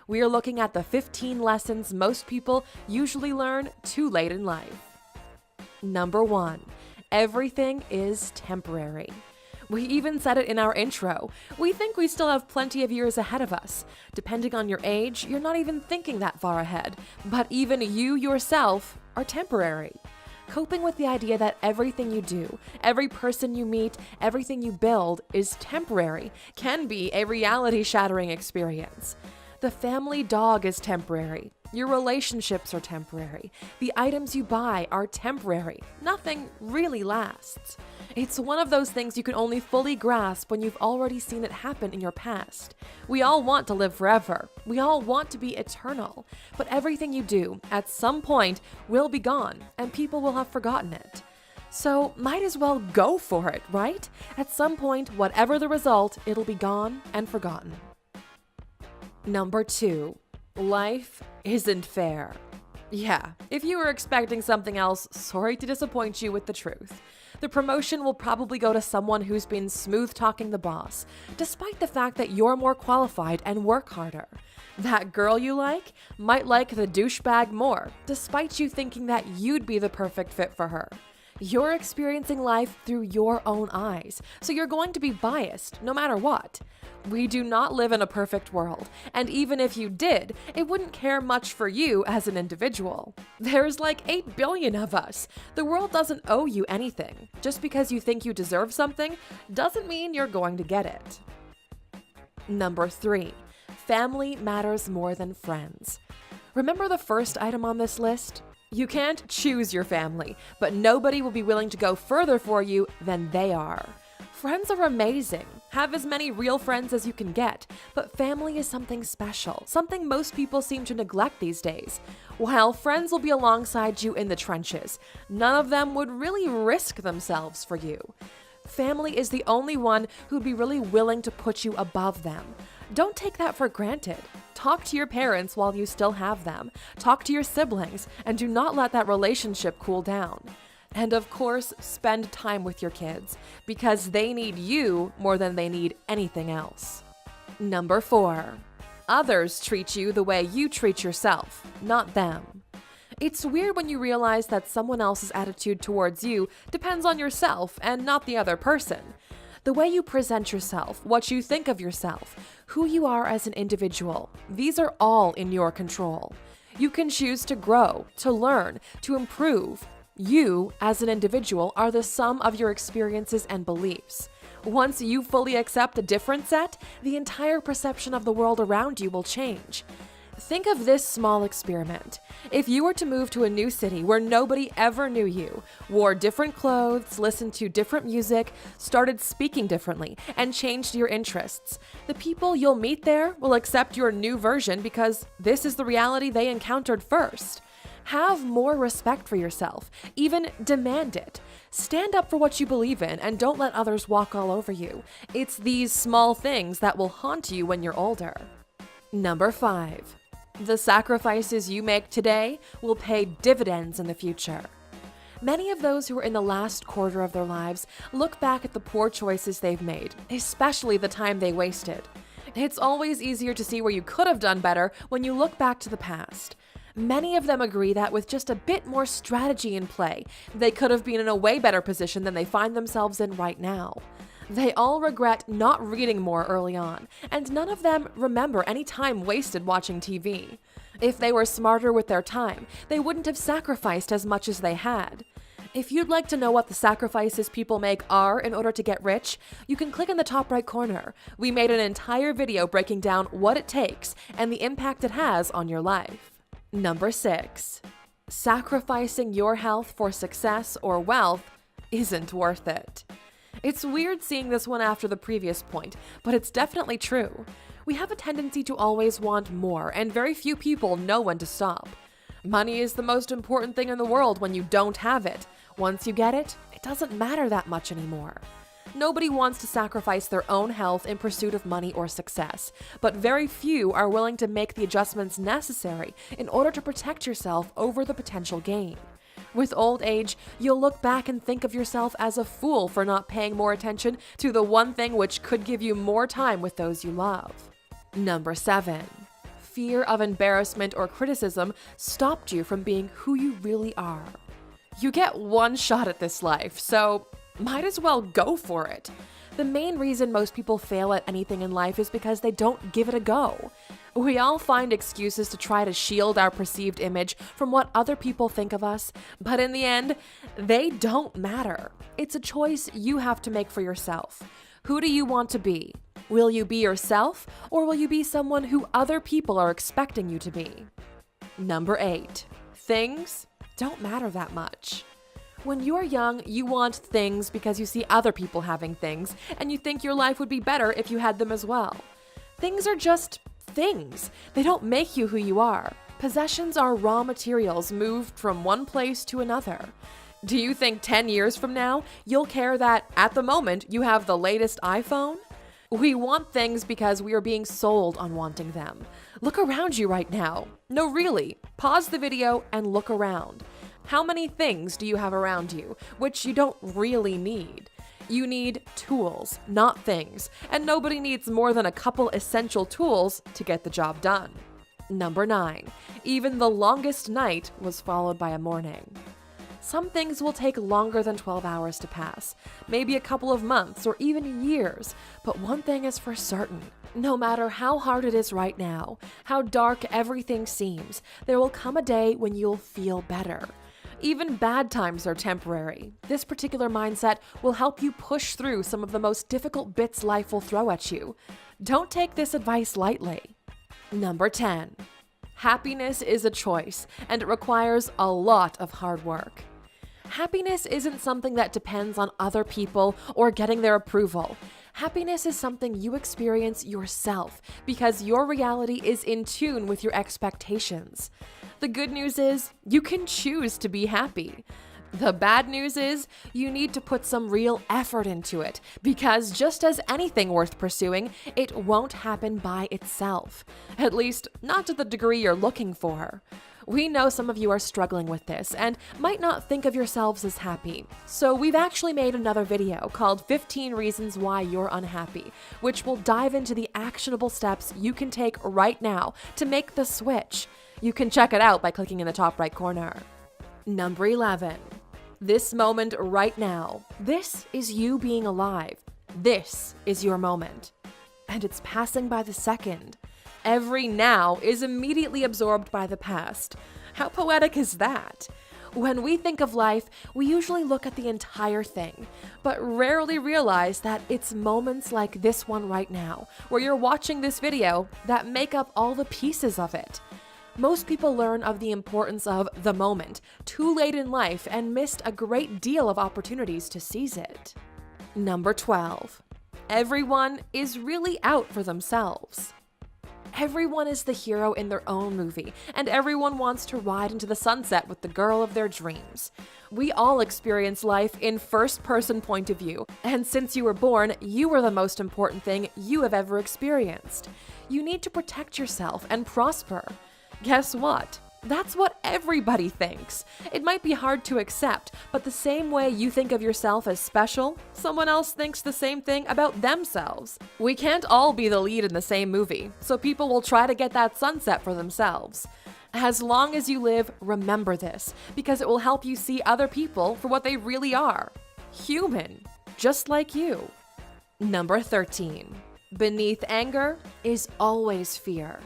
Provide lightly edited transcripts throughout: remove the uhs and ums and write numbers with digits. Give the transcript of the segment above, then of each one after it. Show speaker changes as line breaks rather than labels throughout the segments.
We are looking at the 15 lessons most people usually learn too late in life. Number 1, everything is temporary. We even said it in our intro. We think we still have plenty of years ahead of us. Depending on your age, you're not even thinking that far ahead. But even you yourself are temporary. Coping with the idea that everything you do, every person you meet, everything you build is temporary can be a reality-shattering experience. The family dog is temporary. Your relationships are temporary. The items you buy are temporary. Nothing really lasts. It's one of those things you can only fully grasp when you've already seen it happen in your past. We all want to live forever. We all want to be eternal. But everything you do, at some point, will be gone, and people will have forgotten it. So might as well go for it, right? At some point, whatever the result, it'll be gone and forgotten. Number 2, life isn't fair. Yeah, if you were expecting something else, sorry to disappoint you with the truth. The promotion will probably go to someone who's been smooth-talking the boss, despite the fact that you're more qualified and work harder. That girl you like might like the douchebag more, despite you thinking that you'd be the perfect fit for her. You're experiencing life through your own eyes, so you're going to be biased no matter what. We do not live in a perfect world, and even if you did, it wouldn't care much for you as an individual. There's like 8 billion of us. The world doesn't owe you anything. Just because you think you deserve something doesn't mean you're going to get it. Number 3, family matters more than friends. Remember the first item on this list? You can't choose your family, but nobody will be willing to go further for you than they are. Friends are amazing. Have as many real friends as you can get, but family is something special, something most people seem to neglect these days. While friends will be alongside you in the trenches, none of them would really risk themselves for you. Family is the only one who'd be really willing to put you above them. Don't take that for granted. Talk to your parents while you still have them. Talk to your siblings, and do not let that relationship cool down. And of course, spend time with your kids, because they need you more than they need anything else. Number 4, others treat you the way you treat yourself, not them. It's weird when you realize that someone else's attitude towards you depends on yourself and not the other person. The way you present yourself, what you think of yourself, who you are as an individual, these are all in your control. You can choose to grow, to learn, to improve. You, as an individual, are the sum of your experiences and beliefs. Once you fully accept a different set, the entire perception of the world around you will change. Think of this small experiment. If you were to move to a new city where nobody ever knew you, wore different clothes, listened to different music, started speaking differently, and changed your interests, the people you'll meet there will accept your new version because this is the reality they encountered first. Have more respect for yourself. Even demand it. Stand up for what you believe in and don't let others walk all over you. It's these small things that will haunt you when you're older. Number 5. The sacrifices you make today will pay dividends in the future. Many of those who are in the last quarter of their lives look back at the poor choices they've made, especially the time they wasted. It's always easier to see where you could have done better when you look back to the past. Many of them agree that with just a bit more strategy in play, they could have been in a way better position than they find themselves in right now. They all regret not reading more early on, and none of them remember any time wasted watching TV. If they were smarter with their time, they wouldn't have sacrificed as much as they had. If you'd like to know what the sacrifices people make are in order to get rich, you can click in the top right corner. We made an entire video breaking down what it takes and the impact it has on your life. Number 6. Sacrificing your health for success or wealth isn't worth it. It's weird seeing this one after the previous point, but it's definitely true. We have a tendency to always want more, and very few people know when to stop. Money is the most important thing in the world when you don't have it. Once you get it, it doesn't matter that much anymore. Nobody wants to sacrifice their own health in pursuit of money or success, but very few are willing to make the adjustments necessary in order to protect yourself over the potential gain. With old age, you'll look back and think of yourself as a fool for not paying more attention to the one thing which could give you more time with those you love. Number 7. fear of embarrassment or criticism stopped you from being who you really are. You get one shot at this life, so might as well go for it. The main reason most people fail at anything in life is because they don't give it a go. We all find excuses to try to shield our perceived image from what other people think of us, but in the end, they don't matter. It's a choice you have to make for yourself. Who do you want to be? Will you be yourself, or will you be someone who other people are expecting you to be? Number 8. Things don't matter that much. When you're young, you want things because you see other people having things, and you think your life would be better if you had them as well. Things are just things. They don't make you who you are. Possessions are raw materials moved from one place to another. Do you think 10 years from now, you'll care that, at the moment, you have the latest iPhone? We want things because we are being sold on wanting them. Look around you right now. No, really. Pause the video and look around. How many things do you have around you, which you don't really need? You need tools, not things, and nobody needs more than a couple essential tools to get the job done. Number 9. Even the longest night was followed by a morning. Some things will take longer than 12 hours to pass, maybe a couple of months or even years, but one thing is for certain. No matter how hard it is right now, how dark everything seems, there will come a day when you'll feel better. Even bad times are temporary. This particular mindset will help you push through some of the most difficult bits life will throw at you. Don't take this advice lightly. Number 10. Happiness is a choice, and it requires a lot of hard work. Happiness isn't something that depends on other people or getting their approval. Happiness is something you experience yourself because your reality is in tune with your expectations. The good news is you can choose to be happy. The bad news is you need to put some real effort into it because just as anything worth pursuing, it won't happen by itself. At least, not to the degree you're looking for. We know some of you are struggling with this and might not think of yourselves as happy. So we've actually made another video called 15 Reasons Why You're Unhappy, which will dive into the actionable steps you can take right now to make the switch. You can check it out by clicking in the top right corner. Number 11. This moment right now. This is you being alive. This is your moment. And it's passing by the second. Every now is immediately absorbed by the past. How poetic is that? When we think of life, we usually look at the entire thing, but rarely realize that it's moments like this one right now, where you're watching this video, that make up all the pieces of it. Most people learn of the importance of the moment too late in life and missed a great deal of opportunities to seize it. Number 12. Everyone is really out for themselves. Everyone is the hero in their own movie, and everyone wants to ride into the sunset with the girl of their dreams. We all experience life in first-person point of view, and since you were born, you are the most important thing you have ever experienced. You need to protect yourself and prosper. Guess what? That's what everybody thinks. It might be hard to accept, but the same way you think of yourself as special, someone else thinks the same thing about themselves. We can't all be the lead in the same movie, so people will try to get that sunset for themselves. As long as you live, remember this, because it will help you see other people for what they really are. Human, just like you. Number 13. Beneath anger is always fear.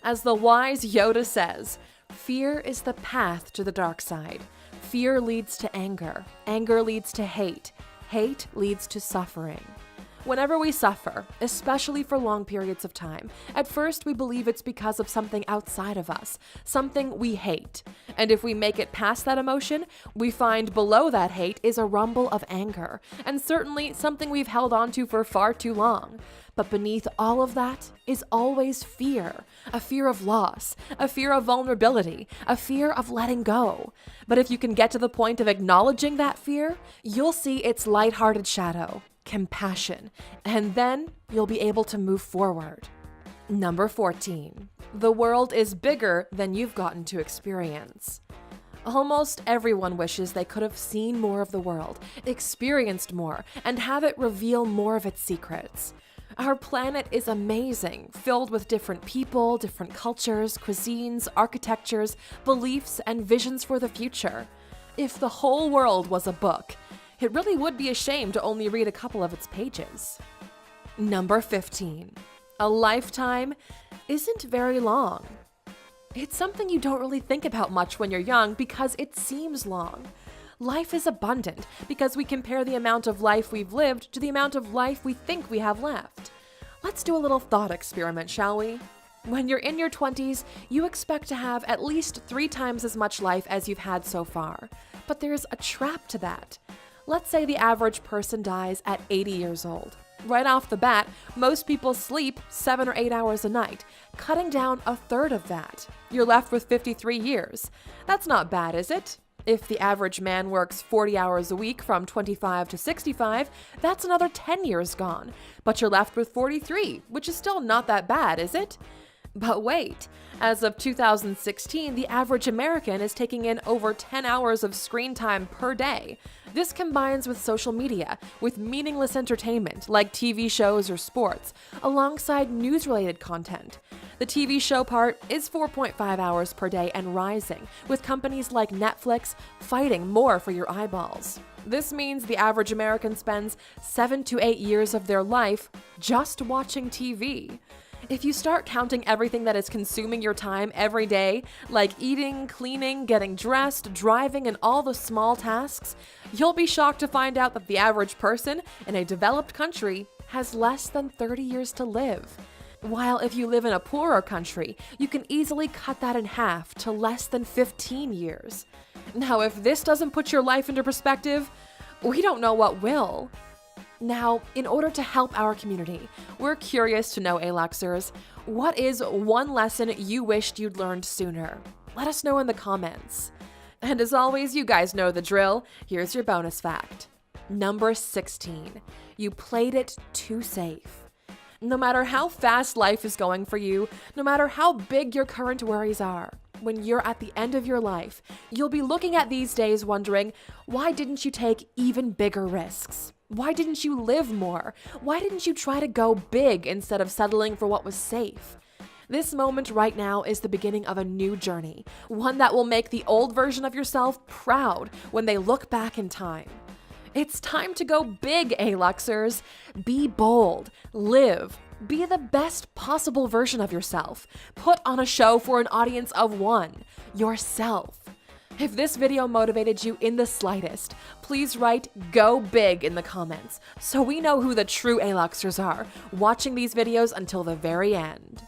As the wise Yoda says, fear is the path to the dark side. Fear leads to anger. Anger leads to hate. Hate leads to suffering. Whenever we suffer, especially for long periods of time, at first we believe it's because of something outside of us, something we hate. And if we make it past that emotion, we find below that hate is a rumble of anger, and certainly something we've held on to for far too long. But beneath all of that is always fear, a fear of loss, a fear of vulnerability, a fear of letting go. But if you can get to the point of acknowledging that fear, you'll see its lighthearted shadow, compassion, and then you'll be able to move forward. Number 14. The world is bigger than you've gotten to experience. Almost everyone wishes they could have seen more of the world, experienced more, and have it reveal more of its secrets. Our planet is amazing, filled with different people, different cultures, cuisines, architectures, beliefs, and visions for the future. If the whole world was a book, it really would be a shame to only read a couple of its pages. Number 15. A lifetime isn't very long. It's something you don't really think about much when you're young because it seems long. Life is abundant because we compare the amount of life we've lived to the amount of life we think we have left. Let's do a little thought experiment, shall we? When you're in your 20s, you expect to have at least 3 times as much life as you've had so far. But there's a trap to that. Let's say the average person dies at 80 years old. Right off the bat, most people sleep 7 or 8 hours a night, cutting down a third of that. You're left with 53 years. That's not bad, is it? If the average man works 40 hours a week from 25 to 65, that's another 10 years gone. But you're left with 43, which is still not that bad, is it? But wait, as of 2016, the average American is taking in over 10 hours of screen time per day. This combines with social media, with meaningless entertainment like TV shows or sports, alongside news-related content. The TV show part is 4.5 hours per day and rising, with companies like Netflix fighting more for your eyeballs. This means the average American spends 7 to 8 years of their life just watching TV. If you start counting everything that is consuming your time every day, like eating, cleaning, getting dressed, driving, and all the small tasks, you'll be shocked to find out that the average person in a developed country has less than 30 years to live. While if you live in a poorer country, you can easily cut that in half to less than 15 years. Now, if this doesn't put your life into perspective, we don't know what will. Now, in order to help our community, we're curious to know, Aluxers, what is one lesson you wished you'd learned sooner? Let us know in the comments. And as always, you guys know the drill. Here's your bonus fact. Number 16. You played it too safe. No matter how fast life is going for you, no matter how big your current worries are, when you're at the end of your life, you'll be looking at these days wondering, why didn't you take even bigger risks? Why didn't you live more? Why didn't you try to go big instead of settling for what was safe? This moment right now is the beginning of a new journey, one that will make the old version of yourself proud when they look back in time. It's time to go big, Aluxers. Be bold, live, be the best possible version of yourself. Put on a show for an audience of one, yourself. If this video motivated you in the slightest, please write "Go Big" in the comments so we know who the true Aluxers are, watching these videos until the very end.